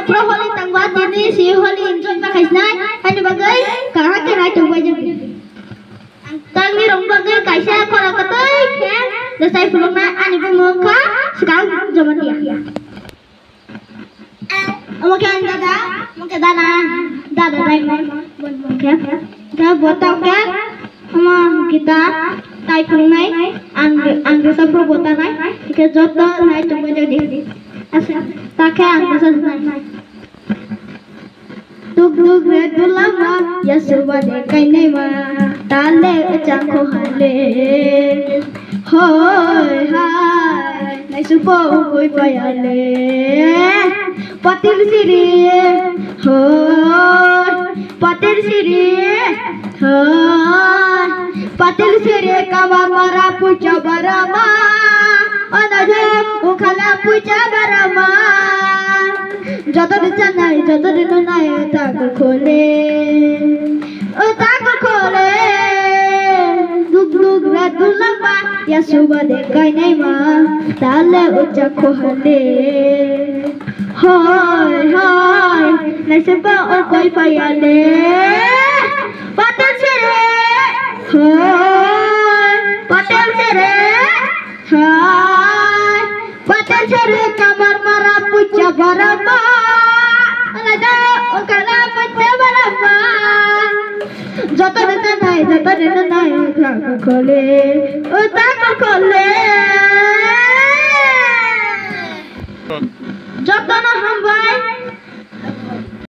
pro holi tangwa tini si holi injun pa kaisnai ani bagai kaha ke rai tu baje tangi rong bagai kaisa kora katai ke desai fuluna ani bu mukha sekang jaman dia mungkin dada dai mungkin ke botol ke sama kita tai fulunai ang sa pro botanai ke joto nai tu baje di asa take ang sa nai Tuk tuk re tulama ya suba de kaine ma tale changko hale hoy hai nai supo koi payale patil siri hoy patil siri hoy patil siri kamar mara puja barama anade ukhala puja barama যত দিন নাই তাক খোলে ও তাক খোলে দুগ দুগ রাতুলামা ইয়া সুবা দেখাই নাই মা তালে উচ্চা খোহালে হয় হয় নাইসবা ও কই পাইয়ালে পাটেল ছেড়ে হয় পাটেল ছেড়ে হয় পাটেল ছেড়ে কামার মারা পুচ্চা বারামা alada ukala pucca barama যত দিন নাই তাক খোলে ও তাক খোলে যত না হামবাই